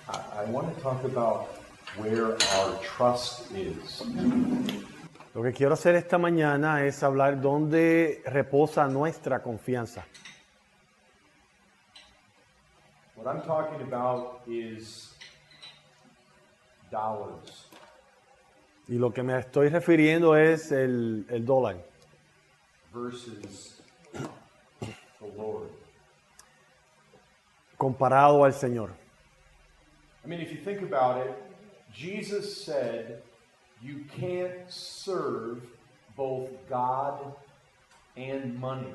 I want to talk about where our trust is. Lo que quiero hacer esta mañana es hablar dónde reposa nuestra confianza. What I'm talking about is dollars. Y lo que me estoy refiriendo es el dólar Versus the Lord. comparado al Señor. I mean, if you think about it, Jesus said you can't serve both God and money.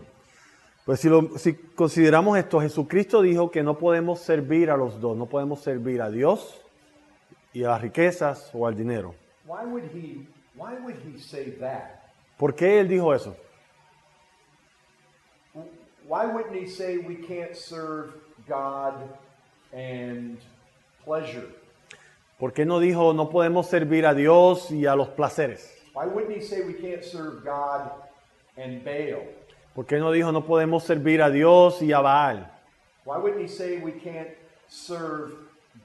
Pues si consideramos esto, Jesucristo dijo que no podemos servir a los dos, no podemos servir a Dios y a las riquezas o al dinero. Why would he say that? ¿Por qué Él dijo eso? Why wouldn't he say we can't serve God and pleasure? ¿Por qué no dijo no podemos servir a Dios y a los placeres? Why wouldn't he say we can't serve God and Baal? ¿Por qué no dijo no podemos servir a Dios y a Baal? Why wouldn't he say we can't serve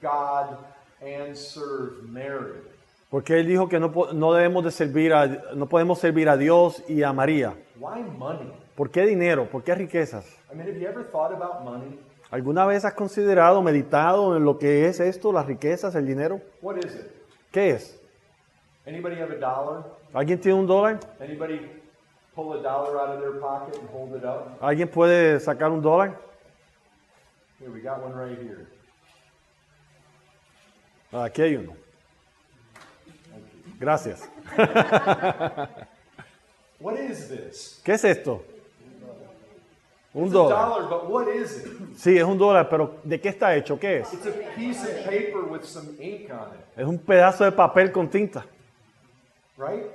God and serve Mary? ¿Por qué Él dijo que no debemos de servir no podemos servir a Dios y a María? Why money? ¿Por qué dinero? ¿Por qué riquezas? I mean, have you ever thought about money? ¿Alguna vez has considerado, meditado en lo que es esto, las riquezas, el dinero? What is it? ¿Qué es? Anybody have a dollar? ¿Alguien tiene un dólar? Anybody pull a dollar out of their pocket and hold it up? ¿Alguien puede sacar un dólar? Here, we got one right here. Aquí hay uno. Gracias. What is this? ¿Qué es esto? Un It's a dólar. dollar, but what is it? Sí, es un dólar, pero ¿de qué está hecho? ¿Qué es? It's a piece of paper with some ink on it, Es un pedazo de papel con tinta. right?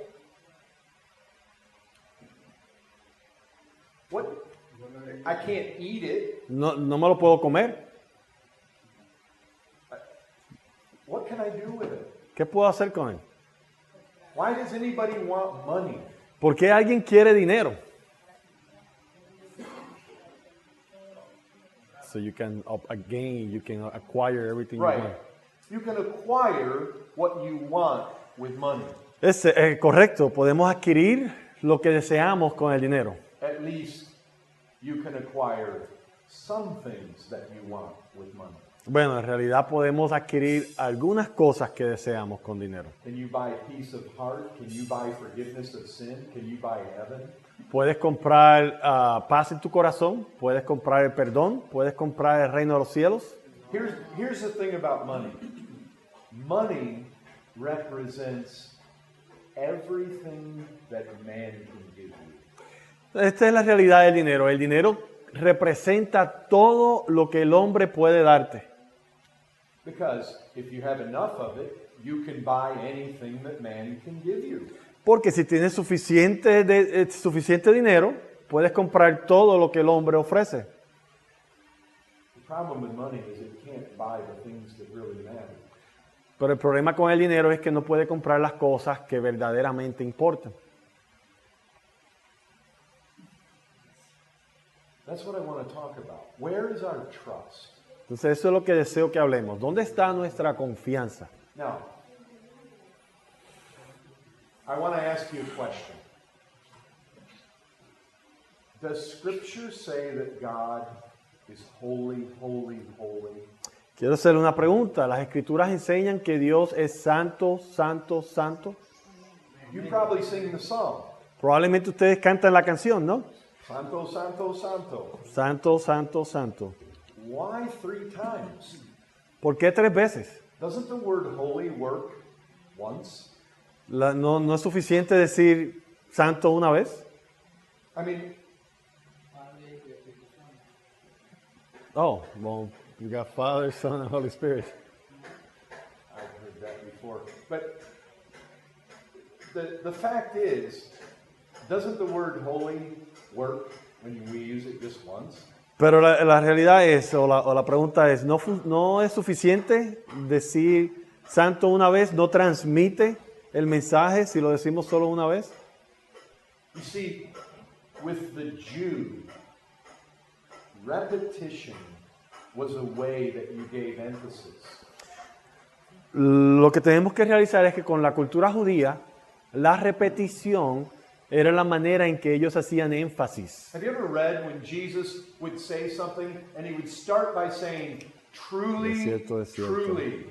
What? I can't eat it. No me lo puedo comer. What can I do with it? ¿Qué puedo hacer con él? Why does anybody want money? ¿Por qué alguien quiere dinero? So you can acquire everything you Right. want. You can acquire what you want with money. Es correcto, podemos adquirir lo que deseamos con el dinero. At least you can acquire some things that you want with money. Bueno, en realidad podemos adquirir algunas cosas que deseamos con dinero. Can you buy peace of heart? Can you buy forgiveness of sin? Can you buy heaven? Puedes comprar paz en tu corazón, puedes comprar el perdón, puedes comprar el reino de los cielos. Here's the thing about money. Money represents everything that man can give you. Esta es la realidad del dinero. El dinero representa todo lo que el hombre puede darte. Because if you have enough of it, you can buy anything that man can give you. Porque si tienes suficiente dinero, puedes comprar todo lo que el hombre ofrece. The problem with money is it can't buy the things that really matter. Pero el problema con el dinero es que no puede comprar las cosas que verdaderamente importan. That's what I want to talk about. Where is our trust? Entonces eso es lo que deseo que hablemos. ¿Dónde está nuestra confianza? Now, I want to ask you a question. Does Scripture say that God is holy, holy, holy? Quiero hacerle una pregunta. ¿Las escrituras enseñan que Dios es santo, santo, santo? You probably sing the song. Probablemente ustedes cantan la canción, ¿no? Santo, santo, santo. Santo, santo, santo. Why 3 times? ¿Por qué 3 veces? Doesn't the word holy work once? ¿No es suficiente decir santo una vez? I mean, Oh, well, you got Father, Son, and Holy Spirit. I've heard that before. But the fact is, doesn't the word holy work when we use it just once? Pero la realidad es, o la pregunta es, ¿no es suficiente decir santo una vez? ¿No transmite el mensaje si lo decimos solo una vez? You see, with the Jew, repetition was a way that you gave emphasis. Lo que tenemos que realizar es que con la cultura judía, la repetición era la manera en que ellos hacían énfasis. Have you ever read when Jesus would say something and he would start by saying, truly, Es cierto, es cierto. truly?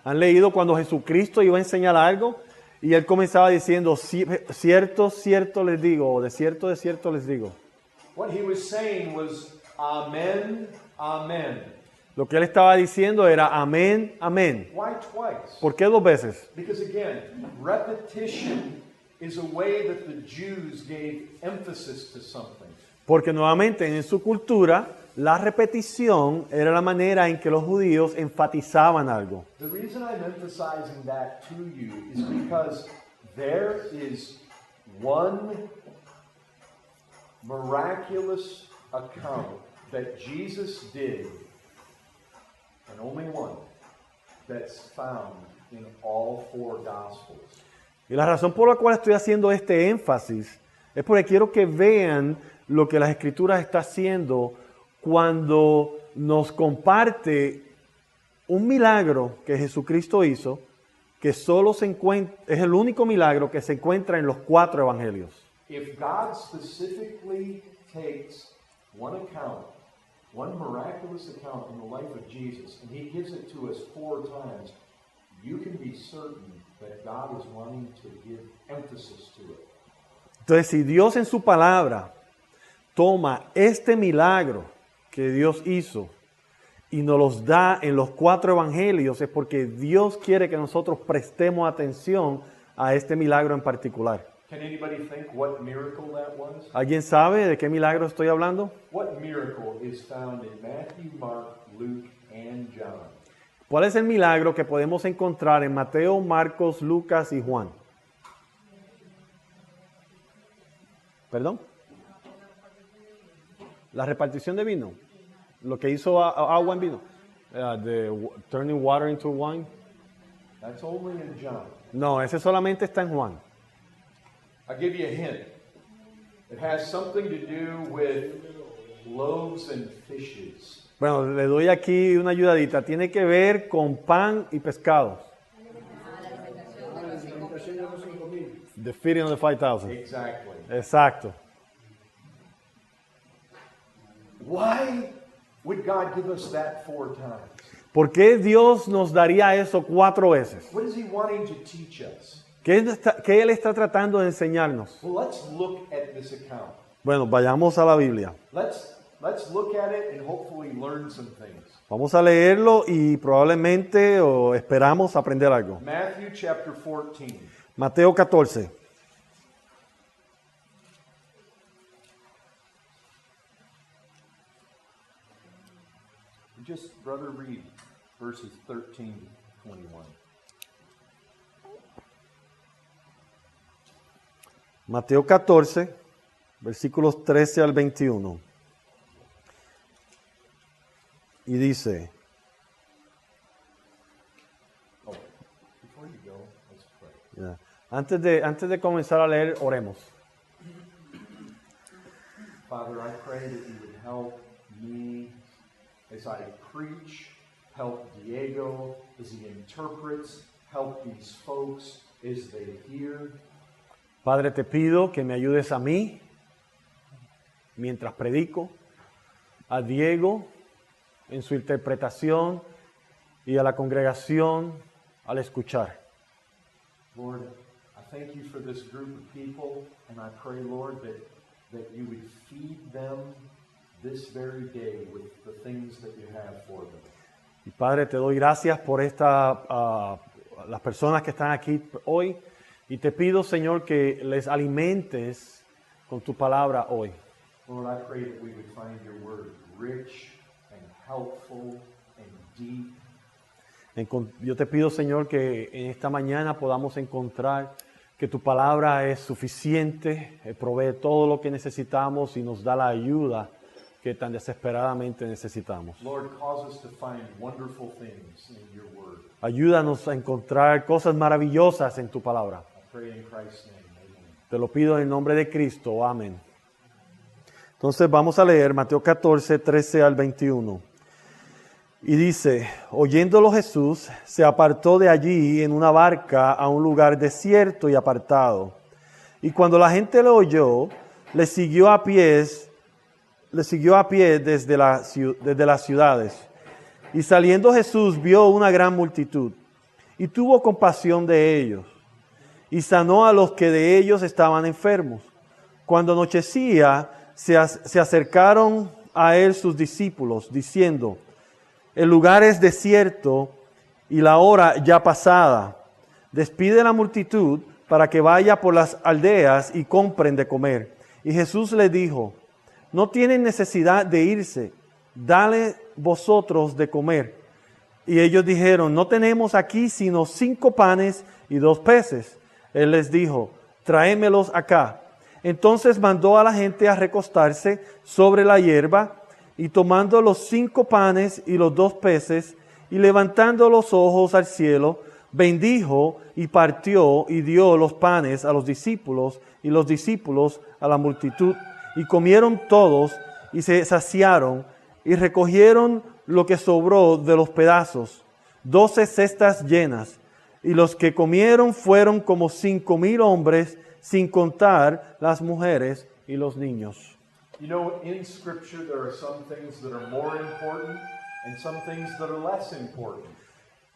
¿Han leído cuando Jesucristo iba a enseñar algo y él comenzaba diciendo, cierto, cierto les digo, o de cierto les digo? What he was saying was, amen, amen. Lo que él estaba diciendo era amén, amén. Why twice? ¿Por qué 2 veces? Because again, repetition is a way that the Jews gave emphasis to something. Porque nuevamente en su cultura la repetición era la manera en que los judíos enfatizaban algo. The reason I'm emphasizing that to you is because there is one miraculous account that Jesus did, and only one, that's found in all 4 Gospels. Y la razón por la cual estoy haciendo este énfasis es porque quiero que vean lo que las Escrituras está haciendo cuando nos comparte un milagro que Jesucristo hizo, que solo se encuentra, es el único milagro que se encuentra en los 4 evangelios. If God specifically takes one account, one miraculous account in the life of Jesus, and he gives it to us 4 times, you can be certain that God is wanting to give emphasis to it. Entonces, si Dios en su palabra toma este milagro que Dios hizo y nos los da en los 4 evangelios, es porque Dios quiere que nosotros prestemos atención a este milagro en particular. Can anybody think what miracle that was? ¿Alguien sabe de qué milagro estoy hablando? What miracle is found in Matthew, Mark, Luke, and John? ¿Cuál es el milagro que podemos encontrar en Mateo, Marcos, Lucas y Juan? ¿Perdón? La repartición de vino. Lo que hizo agua en vino. Turning water into wine. That's only in John. No, ese solamente está en Juan. I'll give you a hint. It has something to do with loaves and fishes. Bueno, le doy aquí una ayudadita. Tiene que ver con pan y pescados. The feeding of the 5,000. Exactly. Exacto. Why would God give us that 4 times? ¿Por qué Dios nos daría eso 4 veces? What is he wanting to teach us? ¿Qué Él está tratando de enseñarnos? Well, let's look at this account. Bueno, vayamos a la Biblia. Let's look at it and hopefully learn some things. Vamos a leerlo y probablemente o esperamos aprender algo. Matthew chapter 14. Mateo 14. Just, brother, read verses 13 to 21. Mateo 14, versículos 13 al 21. Y dice, Oh, before you go, let's pray. ya, antes de comenzar a leer, oremos. Father, I pray that you would help me as I preach, help Diego as he interprets, help these folks as they hear. Padre, te pido que me ayudes a mí mientras predico, a Diego en su interpretación y a la congregación al escuchar. Lord, I thank you for this group of people, and I pray, Lord, that you would feed them this very day with the things that you have for them. Y Padre, te doy gracias por las personas que están aquí hoy y te pido, Señor, que les alimentes con tu palabra hoy. Lord, I pray that we would find your word rich and helpful and deep. Yo te pido, Señor, que en esta mañana podamos encontrar que tu palabra es suficiente, provee todo lo que necesitamos y nos da la ayuda que tan desesperadamente necesitamos. Lord, cause us to find wonderful things in your word. Ayúdanos a encontrar cosas maravillosas en tu palabra. I pray in Christ's name. Amen. Te lo pido en el nombre de Cristo. Amén. Entonces vamos a leer Mateo 14, 13 al 21. Y dice, oyéndolo Jesús, se apartó de allí en una barca a un lugar desierto y apartado. Y cuando la gente lo oyó, le siguió a pie desde las ciudades. Y saliendo Jesús vio una gran multitud, y tuvo compasión de ellos, y sanó a los que de ellos estaban enfermos. Cuando anochecía, se acercaron a él sus discípulos, diciendo, el lugar es desierto y la hora ya pasada. Despide a la multitud para que vaya por las aldeas y compren de comer. Y Jesús les dijo, no tienen necesidad de irse, dale vosotros de comer. Y ellos dijeron, no tenemos aquí sino 5 panes y 2 peces. Él les dijo, tráemelos acá. Entonces mandó a la gente a recostarse sobre la hierba, y tomando los 5 panes y los 2 peces, y levantando los ojos al cielo, bendijo y partió y dio los panes a los discípulos y los discípulos a la multitud. Y comieron todos y se saciaron y recogieron lo que sobró de los pedazos, 12 cestas llenas. Y los que comieron fueron como 5,000 hombres, sin contar las mujeres y los niños. You know, in Scripture there are some things that are more important and some things that are less important.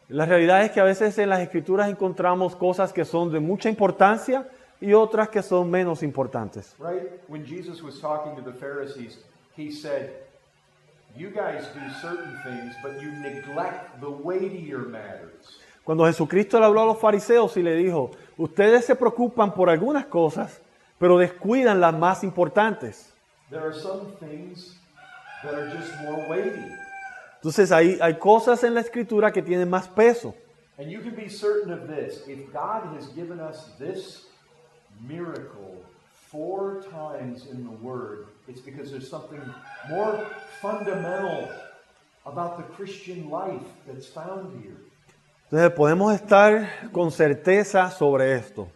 La realidad es que a veces en las Escrituras encontramos cosas que son de mucha importancia y otras que son menos importantes. Right? When Jesus was talking to the Pharisees, he said, you guys do certain things, but you neglect the weightier matters. Cuando Jesucristo le habló a los fariseos y le dijo, ustedes se preocupan por algunas cosas, pero descuidan las más importantes. There are some things that are just more weighty. Entonces hay cosas en la Escritura que tienen más peso. And you can be certain of this. If God has given us this miracle 4 times in the Word, it's because there's something more fundamental about the Christian life that's found here. Entonces podemos estar con certeza sobre esto.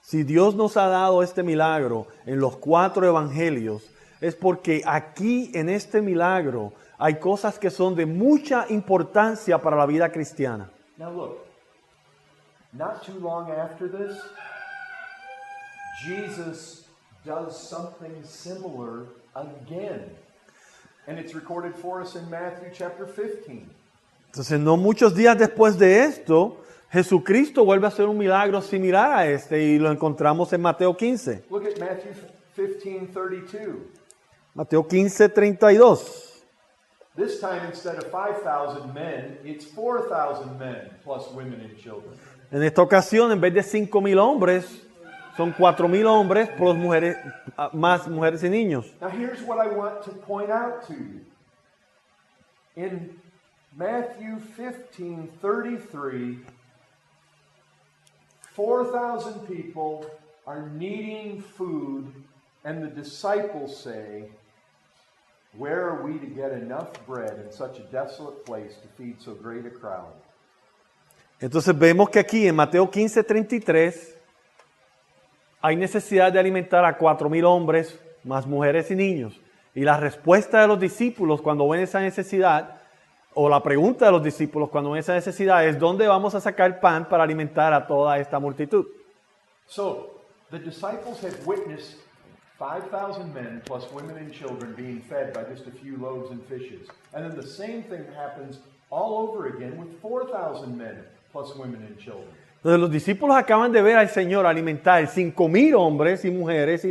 Si Dios nos ha dado este milagro en los 4 evangelios, es porque aquí en este milagro hay cosas que son de mucha importancia para la vida cristiana. Now look, not too long after this, Jesus does something similar again. And it's recorded for us in Matthew chapter 15. Entonces, no muchos días después de esto, Jesucristo vuelve a hacer un milagro similar a este y lo encontramos en Mateo 15. Look at Matthew 15:32. Mateo 15:32. This time, instead of 5,000 men, it's 4,000 men, plus women and children. En esta ocasión, en vez de 5,000 hombres, son 4,000 hombres, plus mujeres, más mujeres y niños. Now here's what I want to point out to you. In Matthew 15:33, 4,000 people are needing food, and the disciples say, where are we to get enough bread in such a desolate place to feed so great a crowd? Entonces vemos que aquí en Mateo 15:33 hay necesidad de alimentar a 4,000 hombres, más mujeres y niños. Y la respuesta de los discípulos cuando ven esa necesidad, o la pregunta de los discípulos cuando ven esa necesidad es, ¿dónde vamos a sacar pan para alimentar a toda esta multitud? So, the disciples had witnessed 5,000 men plus women and children being fed by just a few loaves and fishes. And then the same thing happens all over again with 4,000 men plus women and children. Entonces los discípulos acaban de ver al Señor alimentar 5,000 hombres y mujeres,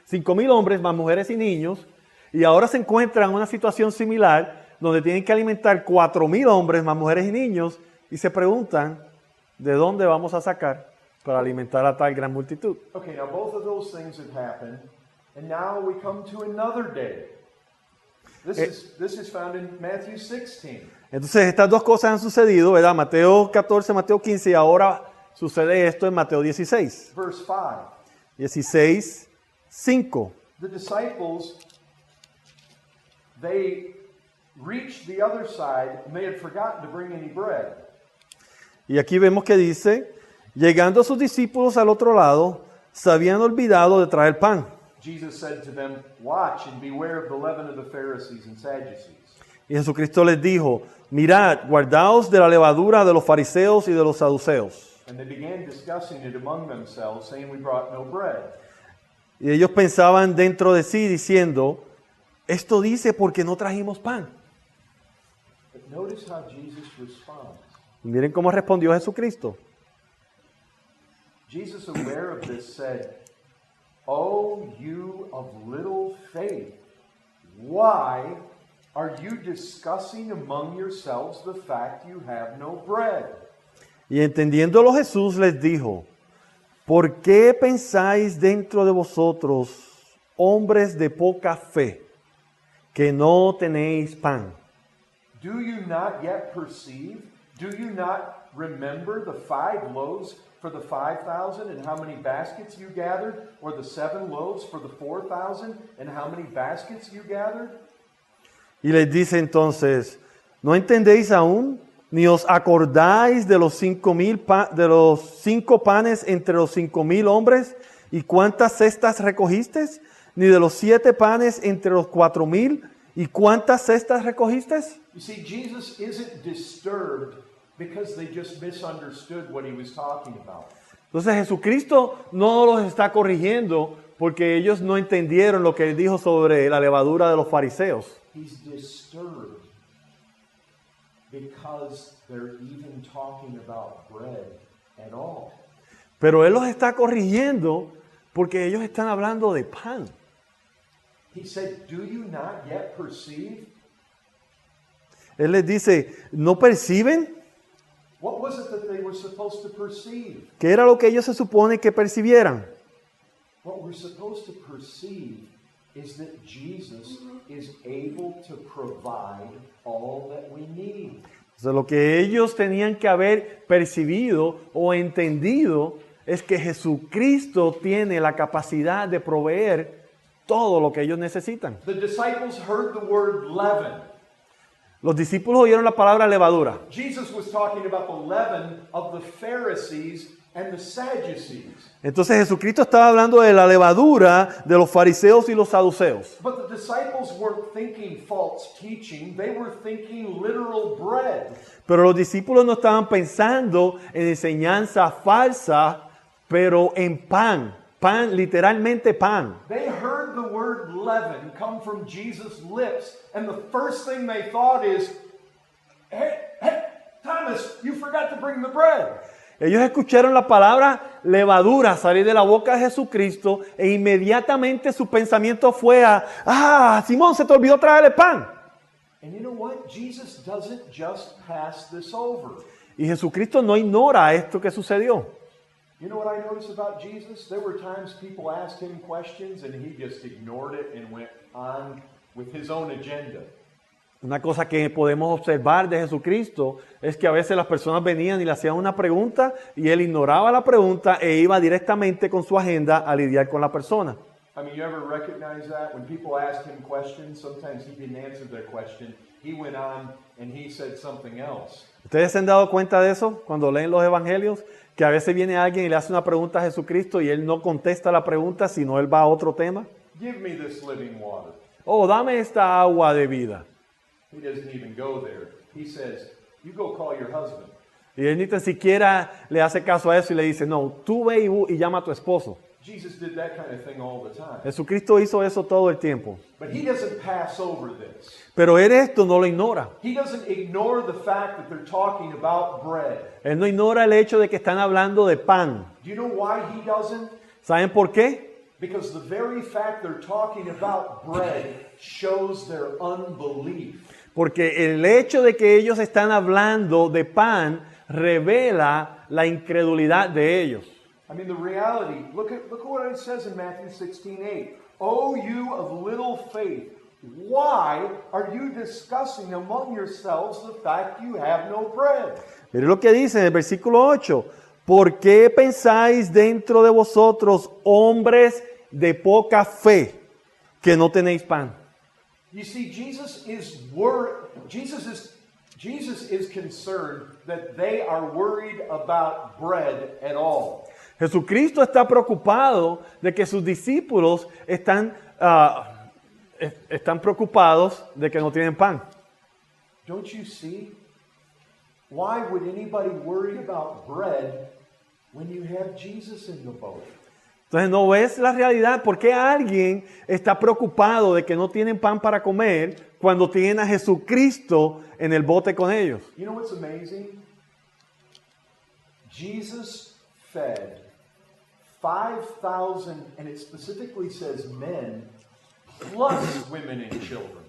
5,000 hombres más mujeres y niños, y ahora se encuentran en una situación similar donde tienen que alimentar 4,000 hombres más mujeres y niños y se preguntan, ¿de dónde vamos a sacar para alimentar a tal gran multitud? Okay, now both of those things have happened, and now we come to another day. This is found in Matthew 16. Entonces estas dos cosas han sucedido, ¿verdad? Mateo 14, Mateo 15 y ahora sucede esto en Mateo 16. Verse 5. 16, 5. The disciples, they reached the other side and they had forgotten to bring any bread. Y aquí vemos que dice, llegando sus discípulos al otro lado, se habían olvidado de traer pan. Jesus said to them, watch and beware of the leaven of the Pharisees and Sadducees. Y Jesucristo les dijo, mirad, guardaos de la levadura de los fariseos y de los saduceos. And they began discussing it among themselves, saying, we brought no bread. Y ellos pensaban dentro de sí diciendo, esto dice porque no trajimos pan. But notice how Jesus responds. Y miren cómo respondió Jesucristo. Jesus, aware of this, said, "O you of little faith, why are you discussing among yourselves the fact you have no bread?" Y entendiéndolo Jesús les dijo, ¿por qué pensáis dentro de vosotros, hombres de poca fe, que no tenéis pan? Do you not yet perceive? Do you not remember the 5 loaves for the 5,000 and how many baskets you gathered? Or the 7 loaves for the 4,000 and how many baskets you gathered? Y les dice entonces, ¿no entendéis aún? ¿Ni os acordáis de los 5 panes entre los 5,000 hombres? ¿Y cuántas cestas recogisteis? ¿Ni de los 7 panes entre los 4,000? ¿Y cuántas cestas recogisteis? You see, Jesus isn't disturbed because they just misunderstood what he was talking about. Entonces Jesucristo no los está corrigiendo porque ellos no entendieron lo que él dijo sobre la levadura de los fariseos. He's disturbed because they're even talking about bread at all. Pero él los está corrigiendo porque ellos están hablando de pan. He said, "Do you not yet perceive?" Él les dice, ¿no perciben? What was it that they were supposed to perceive? ¿Qué era lo que ellos se supone que percibieran? What we're supposed to perceive is that Jesus is able to provide all that we need. O sea, lo que ellos tenían que haber percibido o entendido es que Jesucristo tiene la capacidad de proveer todo lo que ellos necesitan. The disciples heard the word leaven. Los discípulos oyeron la palabra levadura. Jesus was talking about the leaven of the Pharisees and the Sadducees. Entonces Jesucristo estaba hablando de la levadura de los fariseos y los saduceos. But the disciples weren't thinking false teaching, they were thinking literal bread. Pero los discípulos no estaban pensando en enseñanza falsa, pero en pan. Pan, literalmente pan. They heard the word leaven come from Jesus' lips, and the first thing they thought is, hey, Thomas, you forgot to bring the bread. Ellos escucharon la palabra levadura salir de la boca de Jesucristo e inmediatamente su pensamiento fue a, Simón, se te olvidó traer el pan. And you know what? Jesus doesn't just pass this over. Y Jesucristo no ignora esto que sucedió. You know what I noticed about Jesus? There were times people asked him questions and he just ignored it and went on with his own agenda. Una cosa que podemos observar de Jesucristo es que a veces las personas venían y le hacían una pregunta y él ignoraba la pregunta e iba directamente con su agenda a lidiar con la persona. I mean, you ever recognize that? When people asked him questions, sometimes he didn't answer their question. He went on and he said something else. ¿Ustedes se han dado cuenta de eso cuando leen los evangelios? Que a veces viene alguien y le hace una pregunta a Jesucristo y él no contesta la pregunta, sino él va a otro tema. Give me this living water. Oh, dame esta agua de vida. He doesn't even go there. He says, you go call your husband. Y él ni tan siquiera le hace caso a eso y le dice, no, tú ve y llama a tu esposo. Jesus did that kind of thing all the time. Jesucristo hizo eso todo el tiempo. But he doesn't pass over this. Pero él esto no lo ignora. He doesn't ignore the fact that they're talking about bread. Él no ignora el hecho de que están hablando de pan. Do you know why he doesn't? ¿Saben por qué? Because the very fact they're talking about bread shows their unbelief. Porque el hecho de que ellos están hablando de pan revela la incredulidad de ellos. I mean, the reality, look at what it says in Matthew 16:8. "O you of little faith, why are you discussing among yourselves the fact you have no bread?" Mire lo que dice en el versículo 8. ¿Por qué pensáis dentro de vosotros, hombres de poca fe, que no tenéis pan? You see, Jesus is concerned that they are worried about bread at all. Jesucristo está preocupado de que sus discípulos están preocupados de que no tienen pan. Don't you see? Why would anybody worry about bread when you have Jesus in the boat? Entonces, ¿no ves la realidad? ¿Por qué alguien está preocupado de que no tienen pan para comer cuando tienen a Jesucristo en el bote con ellos? You know what's amazing? Jesus fed 5,000, and it specifically says men, plus women and children.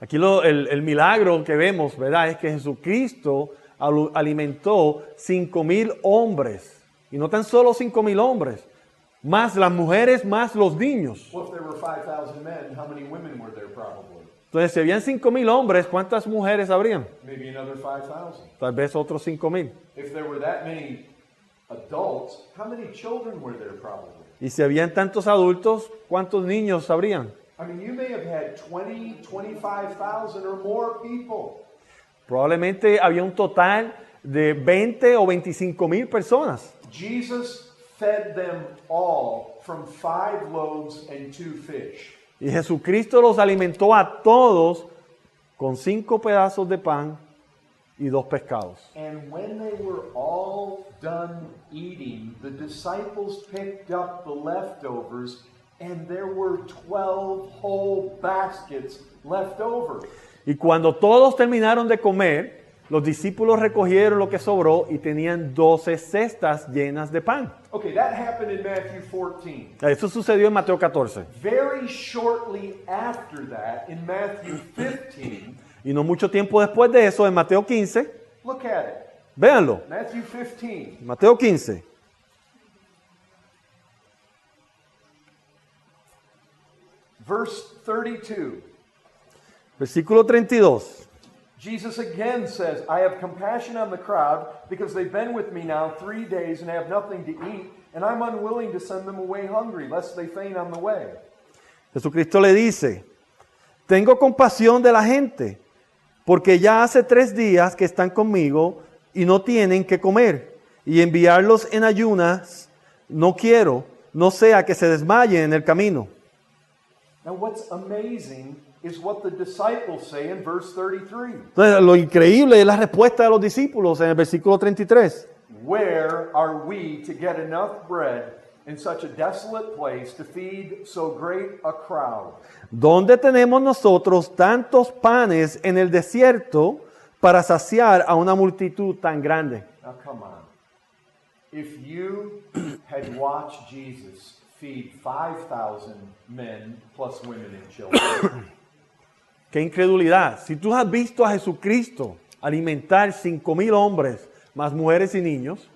Aquí el milagro que vemos, ¿verdad? Es que Jesucristo alimentó 5,000 hombres. Y no tan solo 5,000 hombres, más las mujeres, más los niños. Well, if there were 5,000 men, how many women were there probably? Entonces, si habían 5,000 hombres, ¿cuántas mujeres habrían? Maybe another 5,000. Tal vez otros 5,000. If there were that many adults, how many children were there probably? Y si habían tantos adultos, ¿cuántos niños habrían? I mean, you may have had 20, 25,000 or more people. Probablemente había un total de 20 o 25,000 personas. Jesus fed them all from 5 loaves and 2 fish. Y Jesucristo los alimentó a todos con 5 pedazos de pan y 2 pescados. And when they were all done eating, the disciples picked up the leftovers, and there were 12 whole baskets left over. Y cuando todos terminaron de comer, los discípulos recogieron lo que sobró y tenían 12 cestas llenas de pan. Okay, that happened in Matthew 14. Eso sucedió en Mateo 14. Very shortly after that, in Matthew 15, Y no mucho tiempo después de eso, en Mateo 15, look at it. véanlo, Matthew 15. Mateo 15, Verse 32. versículo 32. Jesus again says, I have compassion on the crowd because they've been with me now 3 days and have nothing to eat, and I'm unwilling to send them away hungry, lest they faint on the way. Jesucristo le dice, tengo compasión de la gente, porque ya hace 3 días que están conmigo y no tienen que comer, y enviarlos en ayunas no quiero, no sea que se desmayen en el camino. Now what's amazing is what the disciples say in verse 33. Entonces, lo increíble es la respuesta de los discípulos en el versículo 33. Where are we to get enough bread in such a desolate place to feed so great a crowd? ¿Dónde tenemos nosotros tantos panes en el desierto para saciar a una multitud tan grande? Now come on. If you had watched Jesus feed 5,000 men plus women and children, ¡Qué incredulidad! Si tú has visto a Jesucristo alimentar 5,000 hombres, más mujeres y niños,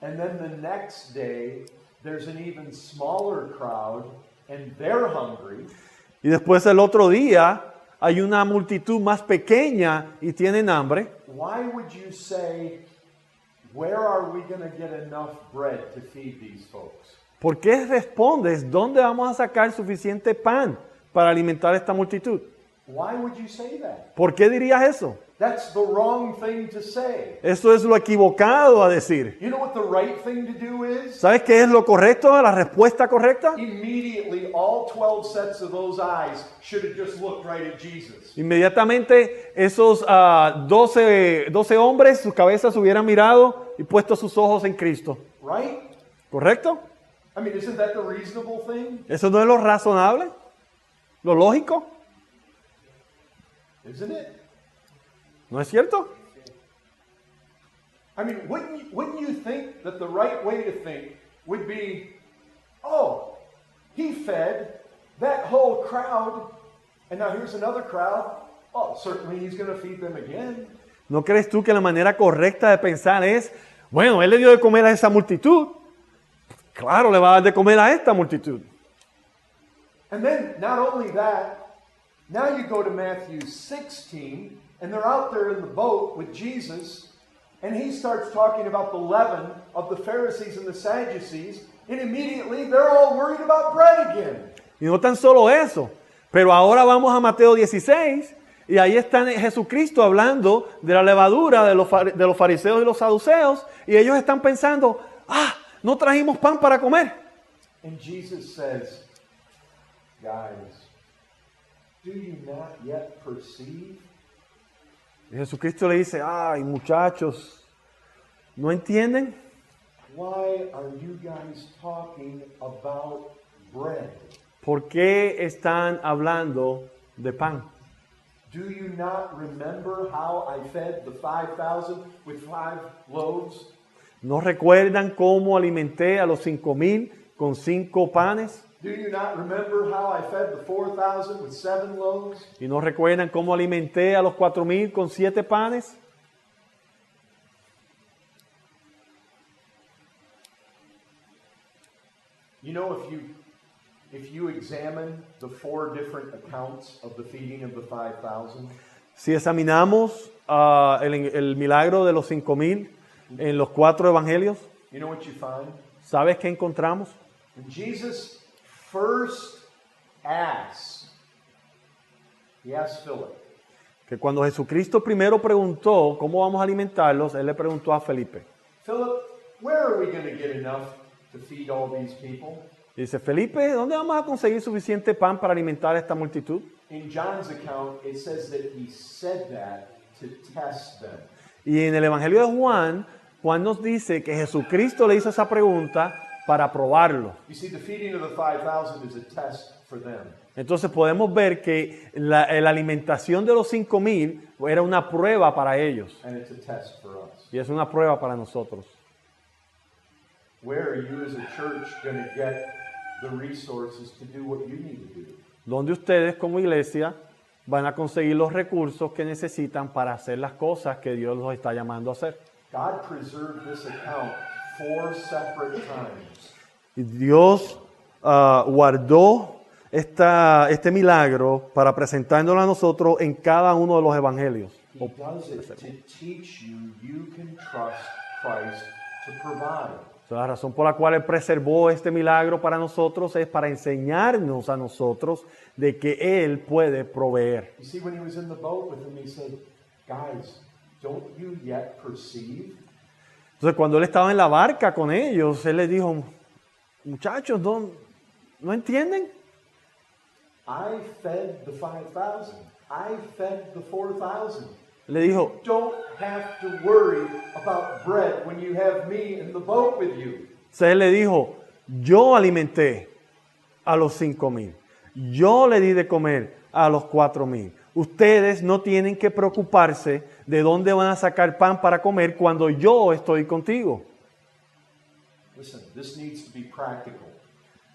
and then the next day there's an even smaller crowd and they're hungry, y después el otro día hay una multitud más pequeña y tienen hambre, why would you say, where are we going to get enough bread to feed these folks? ¿por qué respondes dónde vamos a sacar suficiente pan para alimentar a esta multitud? Why would you say that? ¿Por qué dirías eso? That's the wrong thing to say. Eso es lo equivocado a decir. You know what the right thing to do is? ¿Sabes qué es lo correcto, la respuesta correcta? Immediately, all 12 sets of those eyes should have just looked right at Jesus. Inmediatamente esos 12 hombres, sus cabezas hubieran mirado y puesto sus ojos en Cristo. Right? ¿Correcto? I mean, isn't that the reasonable thing? ¿Eso no es lo razonable? ¿Lo lógico? Isn't it? ¿No es cierto? I mean, wouldn't you think that the right way to think would be, oh, he fed that whole crowd, and now here's another crowd. Oh, certainly he's going to feed them again. ¿No crees tú que la manera correcta de pensar es, bueno, él le dio de comer a esa multitud, claro, le va a dar de comer a esta multitud? And then, not only that, now you go to Matthew 16, and they're out there in the boat with Jesus, and he starts talking about the leaven of the Pharisees and the Sadducees, and immediately they're all worried about bread again. Y no tan solo eso, pero ahora vamos a Mateo 16, y ahí está Jesucristo hablando de la levadura de los fariseos y los saduceos, y ellos están pensando, no trajimos pan para comer. And Jesus says, guys, do you not yet perceive? Y Jesucristo le dice, ay muchachos, ¿no entienden? Why are you guys talking about bread? ¿Por qué están hablando de pan? Do you not remember how I fed the 5,000 with 5 loaves? ¿No recuerdan cómo alimenté a los 5,000 con 5 panes? Do you not remember how I fed the 4,000 with 7 loaves? ¿Y no recuerdan cómo alimenté a los 4,000 con 7 panes? You know, if you examine the 4 different accounts of the feeding of the 5,000, Si examinamos el milagro de los 5,000 en los 4 evangelios, you know what you find? ¿sabes qué encontramos? When Jesus first asked, he asked Philip, Que cuando Jesucristo primero preguntó cómo vamos a alimentarlos, Él le preguntó a Felipe. Philip, where are we going to get enough to feed all these people? Y dice, Felipe, ¿dónde vamos a conseguir suficiente pan para alimentar a esta multitud? In John's account, it says that he said that to test them. Y en el Evangelio de Juan, Juan nos dice que Jesucristo le hizo esa pregunta para probarlo. You see, the feeding of the 5,000 is a test for them. Entonces podemos ver que la alimentación de los 5,000 era una prueba para ellos. And it's a test for us. Y es una prueba para nosotros. Where are you as a church going to get the resources to do what you need to do? Donde ustedes como iglesia van a conseguir los recursos que necesitan para hacer las cosas que Dios los está llamando a hacer. God preserved this account 4 separate times. Y Dios guardó este milagro para presentándolo a nosotros en cada uno de los evangelios. He does it to teach you can trust Christ to provide. La razón por la cual Él preservó este milagro para nosotros es para enseñarnos a nosotros de que Él puede proveer. You see, when he was in the boat with them, he said, guys, don't you yet perceive? Entonces cuando Él estaba en la barca con ellos, Él les dijo, muchachos, ¿no entienden? I fed the 5,000. I fed the 4,000. Le dijo, You don't have to worry about bread when you have me in the boat with you. Él le dijo, yo alimenté a los 5,000. Yo le di de comer a los 4,000. Ustedes no tienen que preocuparse de dónde van a sacar pan para comer cuando yo estoy contigo. Listen, this needs to be practical.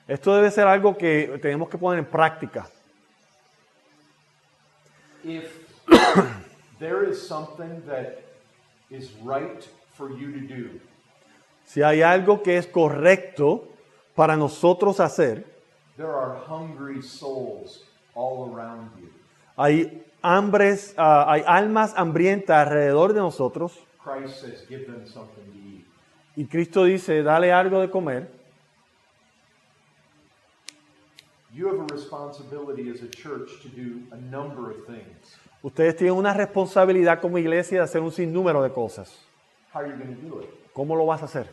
Esto debe ser algo que tenemos que poner en práctica. If there is something that is right for you to do, Si hay algo que es correcto para nosotros hacer, there are hungry souls all around you. hay almas hambrientas alrededor de nosotros Christ says, give them something to eat. y Cristo dice, dale algo de comer. You have a responsibility as a church to do a number of things. Ustedes tienen una responsabilidad como iglesia de hacer un sinnúmero de cosas. How are you going to do it? ¿Cómo lo vas a hacer?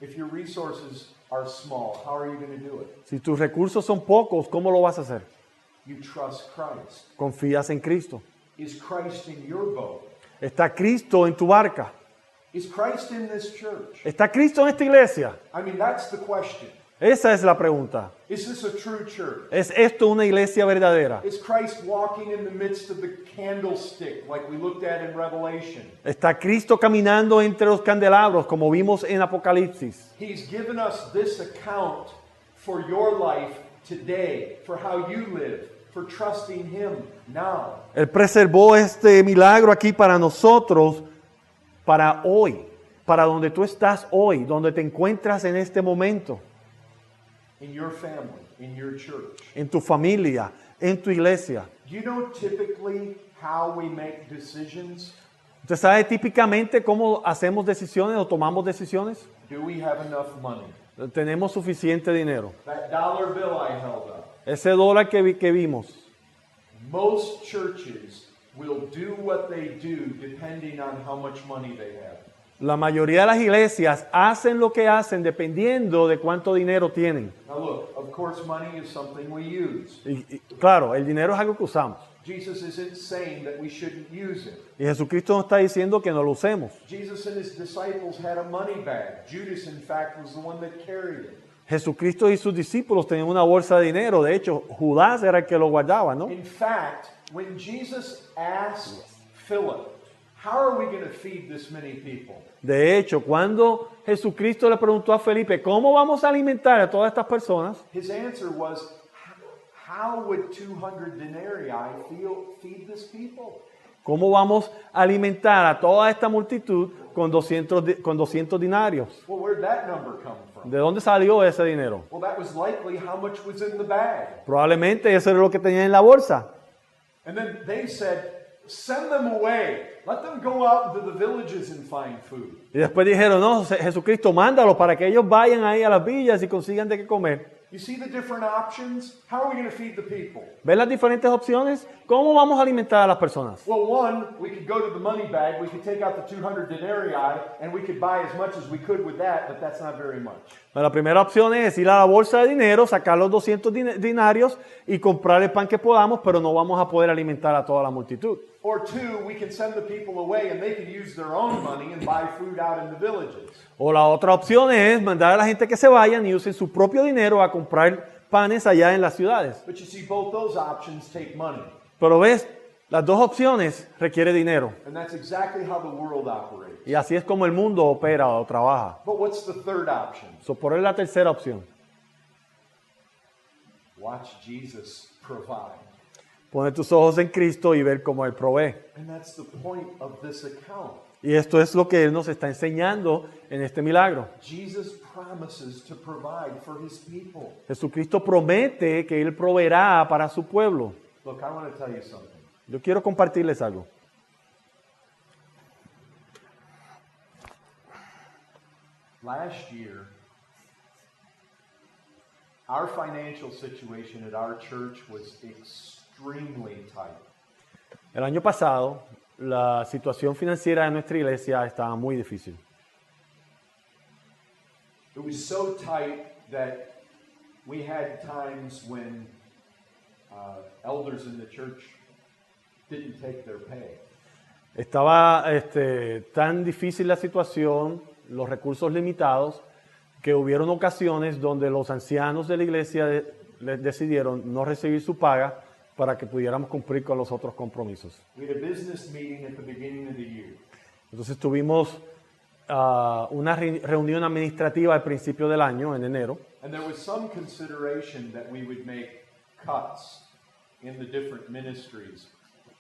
If your resources are small, how are you going to do it? Si tus recursos son pocos, ¿cómo lo vas a hacer? You trust Christ. Confías en Cristo. Is Christ in your boat? ¿Está Cristo en tu barca? Is Christ in this church? ¿Está Cristo en esta iglesia? I mean, that's the question. Esa es la pregunta. Is this a true church? ¿Es esto una iglesia verdadera? Is Christ walking in the midst of the candlestick like we looked at in Revelation? ¿Está Cristo caminando entre los candelabros como vimos en Apocalipsis? He's given us this account for your life today, for how you live, for trusting Him now. Él preservó este milagro aquí para nosotros, para hoy, para donde tú estás hoy, donde te encuentras en este momento, In your family, in your church. en tu familia, en tu iglesia. Do you know typically how we make decisions? ¿Usted sabe típicamente cómo hacemos decisiones o tomamos decisiones? Do we have enough money? Tenemos suficiente dinero. That dollar bill I held up. Ese dólar que vimos. Most churches will do what they do depending on how much money they have. La mayoría de las iglesias hacen lo que hacen dependiendo de cuánto dinero tienen. Now look, of course money is something we use. Y claro, el dinero es algo que usamos. Jesus isn't saying that we shouldn't use it. Y Jesucristo nos está diciendo que no lo usemos. Jesus and his disciples had a money bag. Judas, in fact, was the one that carried it. Jesucristo y sus discípulos tenían una bolsa de dinero. De hecho, Judas era el que lo guardaba, ¿no? In fact, when Jesus asked Philip, how are we going to feed this many people? De hecho, cuando Jesucristo le preguntó a Felipe, ¿cómo vamos a alimentar a todas estas personas? His answer was, how would 200 denarii feed this people? ¿Cómo vamos a alimentar a toda esta multitud con 200 dinarios? Well, where'd that number come from? ¿De dónde salió ese dinero? Well, that was likely how much was in the bag. Probablemente eso era lo que tenían en la bolsa. And then they said, send them away. Let them go out into the villages and find food. Y después dijeron, no, Jesucristo, mándalo para que ellos vayan ahí a las villas y consigan de qué comer. You see the different options? How are we going to feed the people? ¿Ven las diferentes opciones? ¿Cómo vamos a alimentar a las personas? Well, one, we could go to the money bag, we could take out the 200 denarii, and we could buy as much as we could with that, but that's not very much. La primera opción es ir a la bolsa de dinero, sacar los 200 dinarios y comprar el pan que podamos, pero no vamos a poder alimentar a toda la multitud. Or two, we can send the people away and they can use their own money and buy food out in the villages. O la otra opción es mandar a la gente que se vayan y usen su propio dinero a comprar panes allá en las ciudades. But you see, both those options take money. Pero ves, las dos opciones requieren dinero. And that's exactly how the world operates. Y así es como el mundo opera o trabaja. But what's the third option? Por eso es la tercera opción. Watch Jesus provide. Poner tus ojos en Cristo y ver cómo Él provee. And that's the point of this account. Y esto es lo que Él nos está enseñando en este milagro. Jesus promises to provide for his people. Jesucristo promete que Él proveerá para su pueblo. Look, I want to tell you something. Yo quiero compartirles algo. Last year, our financial situation at our church was extremely tight. El año pasado, la situación financiera de nuestra iglesia estaba muy difícil. It was so tight that we had times when elders in the church didn't take their pay. Estaba tan difícil la situación, los recursos limitados, que hubieron ocasiones donde los ancianos de la iglesia decidieron no recibir su paga para que pudiéramos cumplir con los otros compromisos. We had a business meeting at the beginning of the year. Entonces tuvimos una reunión administrativa al principio del año, en enero, And there was some consideration that we would make cuts in the different ministries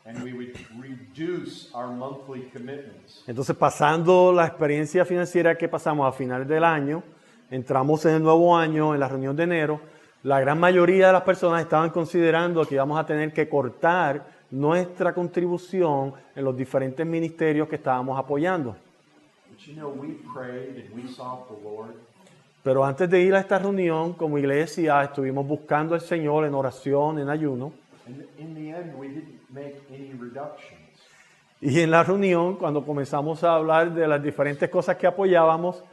and we would reduce our monthly commitments. Entonces, pasando la experiencia financiera que pasamos a finales del año, entramos en el nuevo año, en la reunión de enero, la gran mayoría de las personas estaban considerando que íbamos a tener que cortar nuestra contribución en los diferentes ministerios que estábamos apoyando. But you know, we prayed and we sought the Lord. Pero antes de ir a esta reunión, como iglesia, estuvimos buscando al Señor en oración, en ayuno. And in the end, we didn't make any reductions. Y en la reunión, cuando comenzamos a hablar de las diferentes cosas que apoyábamos,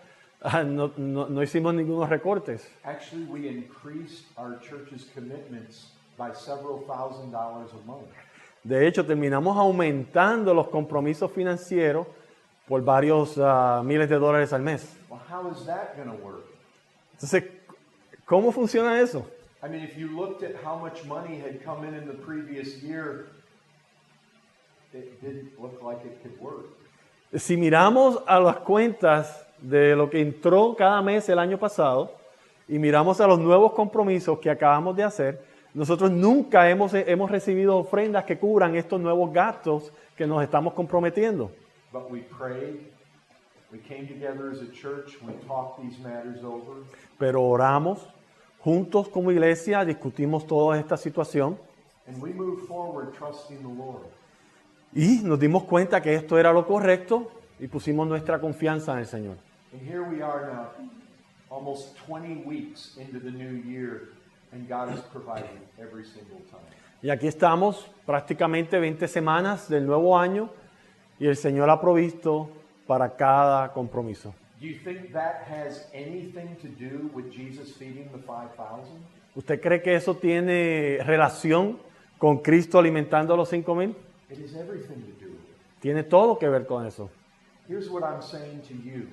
no hicimos ningunos recortes. Actually, we increased our church's commitments by several $1,000s a month. De hecho, terminamos aumentando los compromisos financieros por varios miles de dólares al mes. Well, how is that going to work? Entonces, ¿cómo funciona eso? I mean, if you looked at how much money had come in the previous year, it didn't look like it could work. Si miramos a las cuentas de lo que entró cada mes el año pasado y miramos a los nuevos compromisos que acabamos de hacer, nosotros nunca hemos recibido ofrendas que cubran estos nuevos gastos que nos estamos comprometiendo. But we prayed, we came together as a church, we talked these matters over. Pero oramos juntos como iglesia, discutimos toda esta situación And we moved forward trusting the Lord. y nos dimos cuenta que esto era lo correcto y pusimos nuestra confianza en el Señor. And here we are now, almost 20 weeks into the new year, and God is providing every single time. Y aquí estamos prácticamente 20 semanas del nuevo año y el Señor ha provisto para cada compromiso. Do you think that has anything to do with Jesus feeding the 5,000? ¿Usted cree que eso tiene relación con Cristo alimentando a los 5,000? It has everything to do with it. Tiene todo que ver con eso. Here's what I'm saying to you.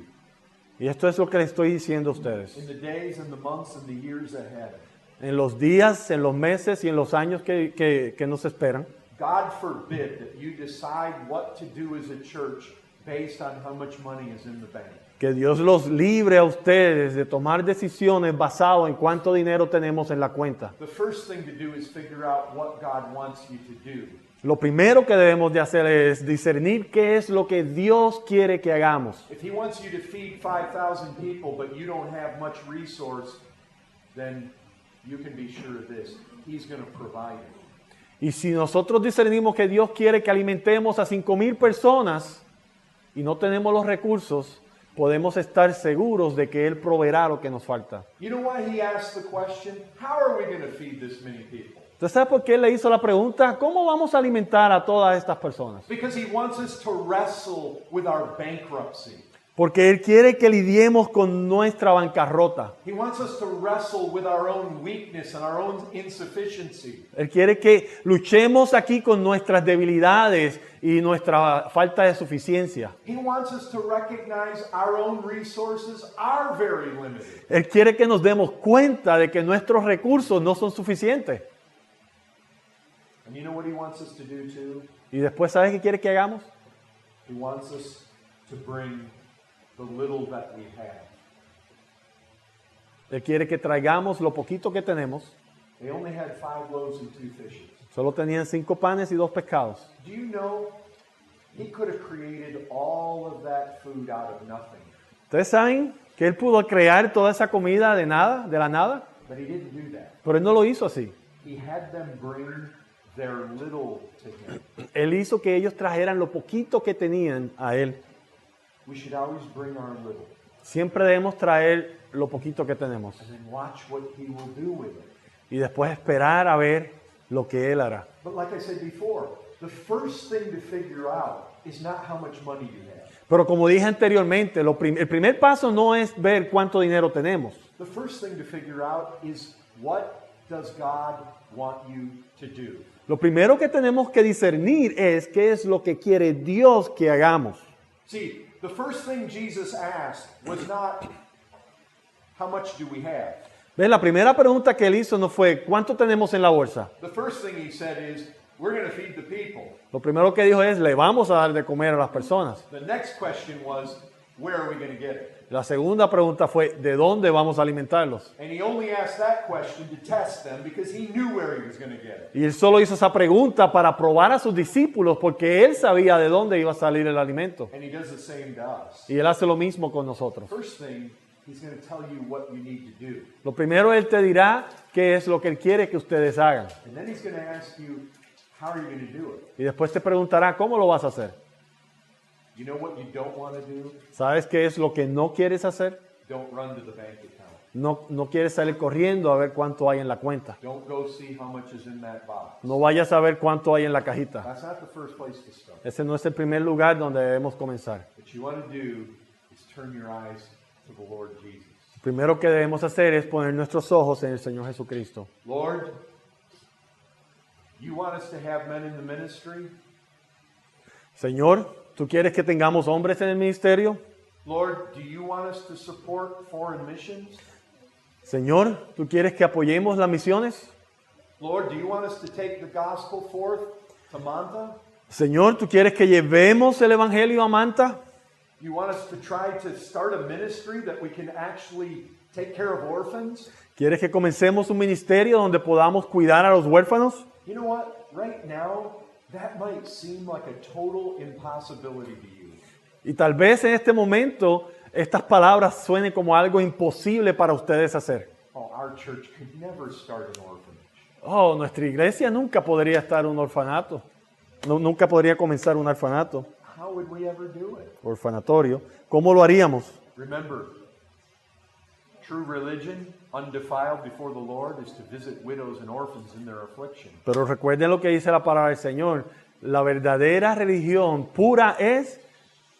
Y esto es lo que les estoy diciendo a ustedes. In the days and the months and the years ahead, En los días, en los meses y en los años que nos esperan, God forbid that you decide what to do as a church based on how much money is in the bank. que Dios los libre a ustedes de tomar decisiones basadas en cuánto dinero tenemos en la cuenta. The first thing to do is figure out what God wants you to do. Lo primero que debemos de hacer es discernir qué es lo que Dios quiere que hagamos. If He wants you to feed 5,000 people, but you don't have much resource, then you can be sure of this. He's going to provide it. Y si nosotros discernimos que Dios quiere que alimentemos a 5,000 personas y no tenemos los recursos, podemos estar seguros de que Él proveerá lo que nos falta. You know why He asked the question? How are we going to feed this many people? ¿Usted sabe por qué Él le hizo la pregunta? ¿Cómo vamos a alimentar a todas estas personas? Because He wants us to wrestle with our bankruptcy. Porque Él quiere que lidiemos con nuestra bancarrota. He wants us to wrestle with our own weakness and our own insufficiency. Él quiere que luchemos aquí con nuestras debilidades y nuestra falta de suficiencia. He wants us to recognize our own resources are very limited. Él quiere que nos demos cuenta de que nuestros recursos no son suficientes. And you know what He wants us to do too? Y después, ¿sabes qué quiere que hagamos? He wants us to bring the little that we have. Él quiere que traigamos lo poquito que tenemos. They only had 5 loaves and 2 fishes. Solo tenían 5 panes y 2 pescados. Do you know He could have created all of that food out of nothing, ¿Ustedes saben que Él pudo crear toda esa comida de nada, de la nada? but He didn't do that. Pero Él no lo hizo así. He had them bring their little to Him. Él hizo que ellos trajeran lo poquito que tenían a Él. We should always bring our little Siempre debemos traer lo poquito que tenemos. and then watch what He will do with it. Y después esperar a ver lo que Él hará. But like I said before, the first thing to figure out is not how much money you have. Pero como dije anteriormente, el primer paso no es ver cuánto dinero tenemos. The first thing to figure out is what does God want you to do? Lo primero que tenemos que discernir es qué es lo que quiere Dios que hagamos. See, the first thing Jesus asked was not how much do we have? ¿Ves? La primera pregunta que Él hizo no fue ¿cuánto tenemos en la bolsa? The first thing He said is, we're going to feed the people. Lo primero que dijo es le vamos a dar de comer a las personas. The next question was, where are we going to get it? La segunda pregunta fue ¿de dónde vamos a alimentarlos? And He only asked that question to test them because He knew where He was going to get it. Y Él solo hizo esa pregunta para probar a sus discípulos porque Él sabía de dónde iba a salir el alimento. And He does the same to us. Y Él hace lo mismo con nosotros. First thing, He's going to tell you what you need to do. Lo primero Él te dirá qué es lo que Él quiere que ustedes hagan. And then He's going to ask you, how are you going to do it? Y después te preguntará cómo lo vas a hacer. You know what you don't want to do? ¿Sabes qué es lo que no quieres hacer? Don't run to the bank account. No quieres salir corriendo a ver cuánto hay en la cuenta. Don't go see how much is in that box. No vayas a ver cuánto hay en la cajita. That's not the first place to start. Ese no es el primer lugar donde debemos comenzar. What you want to do is turn your eyes to the Lord Jesus. Lo primero que debemos hacer es poner nuestros ojos en el Señor Jesucristo. Lord, you want us to have men in the ministry? Señor, ¿tú quieres que tengamos hombres en el ministerio? Lord, do you want us to support foreign missions? Señor, ¿tú quieres que apoyemos las misiones? Lord, do you want us to take the gospel forth to Manta? Señor, ¿tú quieres que llevemos el evangelio a Manta? You want us to try to start a ministry that we can actually take care of orphans? ¿Quieres que comencemos un ministerio donde podamos cuidar a los huérfanos? You know what? Right now, that might seem like a total impossibility to you. Y tal vez en este momento estas palabras suenen como algo imposible para ustedes hacer. Oh, our church could never start an orphanage. Oh, nuestra iglesia nunca podría estar un orfanato. Nunca podría comenzar un orfanato, How would we ever do it? orfanatorio. ¿Cómo lo haríamos? Remember, true religion, undefiled before the Lord, is to visit widows and orphans in their affliction. Pero recuerden lo que dice la palabra del Señor. La verdadera religión pura es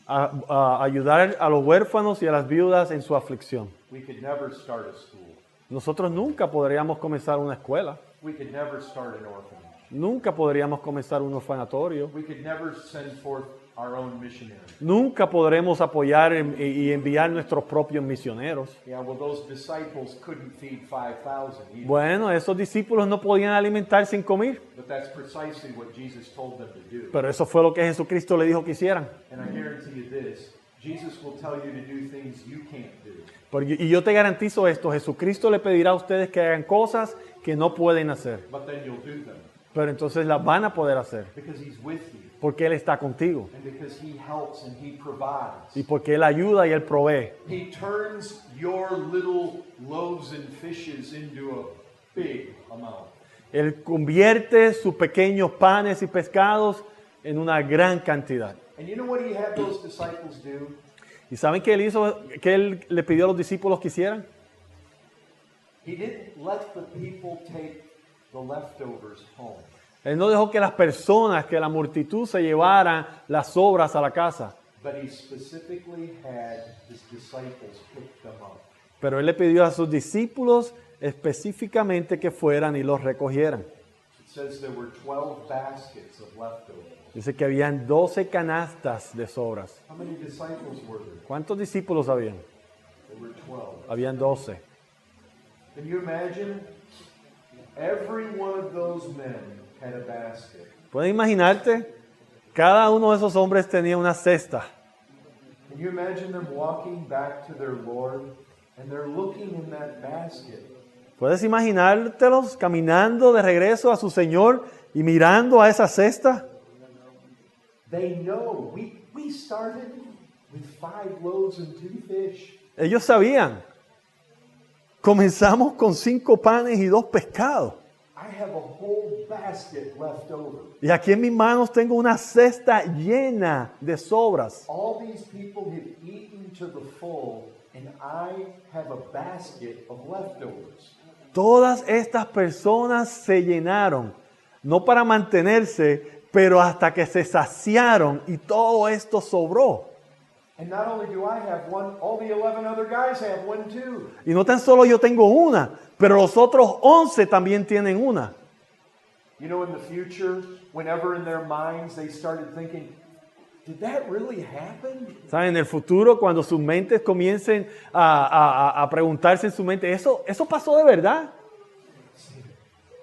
a ayudar a los huérfanos y a las viudas en su aflicción. We could never start a school. Nosotros nunca podríamos comenzar una escuela. We could never start an orphanage. Nunca podríamos comenzar un orfanatorio. We could never send forth our own missionaries. Nunca podremos apoyar y enviar nuestros propios misioneros. Yeah, well, those disciples couldn't feed 5,000 either. Bueno, esos discípulos no podían alimentar 5,000, But that's precisely what Jesus told them to do. pero eso fue lo que Jesucristo le dijo que hicieran. And I guarantee you this, Jesus will tell you to do things you can't do. Y yo te garantizo esto, Jesucristo le pedirá a ustedes que hagan cosas que no pueden hacer, But then you'll do them pero entonces las van a poder hacer, because he's with you porque Él está contigo, and because he helps and he provides. y porque Él ayuda y Él provee. He turns your little loaves and fishes into a big amount. Él convierte sus pequeños panes y pescados en una gran cantidad. And you know what he had those disciples do? ¿Y saben qué Él hizo, qué Él le pidió a los discípulos que hicieran? He didn't let the people take the leftovers home. Él no dejó que las personas, que la multitud se llevaran las sobras a la casa, But he specifically had his disciples pick them up. pero Él le pidió a sus discípulos específicamente que fueran y los recogieran. It says there were 12 baskets of leftovers. Dice que habían 12 canastas de sobras. How many disciples were there? ¿Cuántos discípulos habían? There were 12. Habían 12. Can you imagine? Every one of those men had a basket. ¿Puedes imaginarte? Cada uno de esos hombres tenía una cesta. Can you imagine them walking back to their Lord and they're looking in that basket? ¿Puedes imaginártelos caminando de regreso a su Señor y mirando a esa cesta? They know we started with 5 loaves and 2 fish. Ellos sabían. Comenzamos con 5 panes y 2 pescados. I have a whole basket left over. Y aquí en mis manos tengo una cesta llena de sobras. All these people have eaten to the full, and I have a basket of leftovers. Todas estas personas se llenaron, no para mantenerse, pero hasta que se saciaron y todo esto sobró. And not only do I have one, all the 11 other guys have one too. Y no tan solo yo tengo una, pero los otros 11 también tienen una. You know, in the future, whenever in their minds they started thinking, did that really happen? ¿Saben? En el futuro, cuando sus mentes comiencen a preguntarse en su mente, ¿eso pasó de verdad?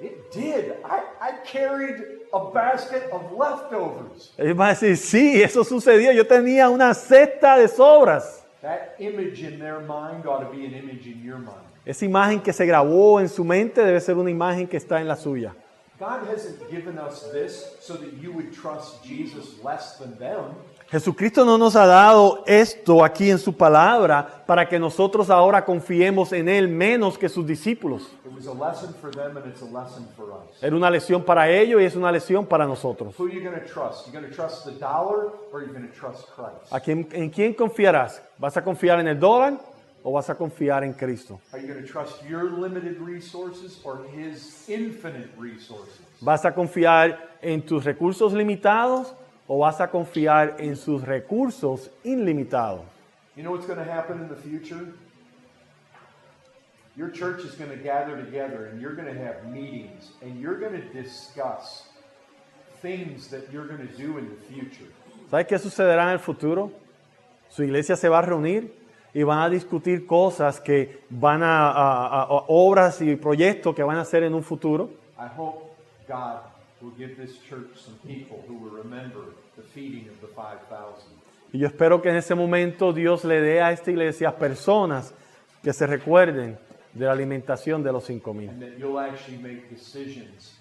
It did. I carried a basket of leftovers. Ellos van a decir, sí, eso sucedió, yo tenía una cesta de sobras. That image in their mind ought to be an image in your mind. Esa imagen que se grabó en su mente debe ser una imagen que está en la suya. God hasn't given us this so that you would trust Jesus less than them. Jesucristo no nos ha dado esto aquí en su palabra para que nosotros ahora confiemos en Él menos que sus discípulos. It was a lesson for them and it's a lesson for us. Era una lección para ellos y es una lección para nosotros. Who are you going to trust? You going to trust the dollar or are you going to trust Christ? ¿En quién confiarás? ¿Vas a confiar en el dólar o vas a confiar en Cristo? Are you going to trust your limited resources or His infinite resources? ¿Vas a confiar en tus recursos limitados o vas a confiar en sus recursos ilimitados? You know what's going to happen in the future? Your church is going to gather together and you're going to have meetings and you're going to discuss things that you're going to do in the future. ¿Sabes qué sucederá en el futuro? Su iglesia se va a reunir y van a discutir cosas que van a obras y proyectos que van a hacer en un futuro. I hope God will give this church some people who will remember the feeding of the 5,000. Y yo espero que en ese momento Dios le dé a esta iglesia personas que se recuerden de la alimentación de los 5,000. And that you'll actually make decisions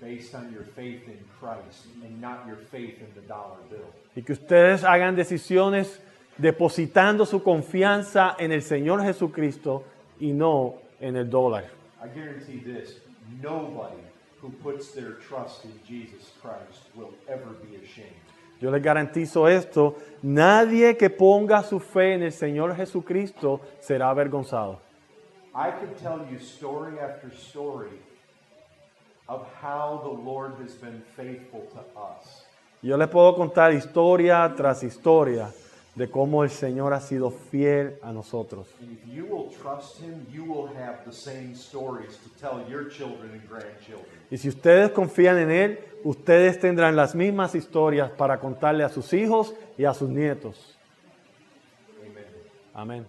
based on your faith in Christ and not your faith in the dollar bill. Y que ustedes hagan decisiones depositando su confianza en el Señor Jesucristo y no en el dólar. I guarantee this, nobody who puts their trust in Jesus Christ will ever be ashamed. Yo les garantizo esto, nadie que ponga su fe en el Señor Jesucristo será avergonzado. I could tell you story after story of how the Lord has been faithful to us. Yo les puedo contar historia tras historia de cómo el Señor ha sido fiel a nosotros. And if you will trust Him, you will have the same stories to tell your children and grandchildren. Y si ustedes confían en Él, ustedes tendrán las mismas historias para contarle a sus hijos y a sus nietos. Amen. Amén.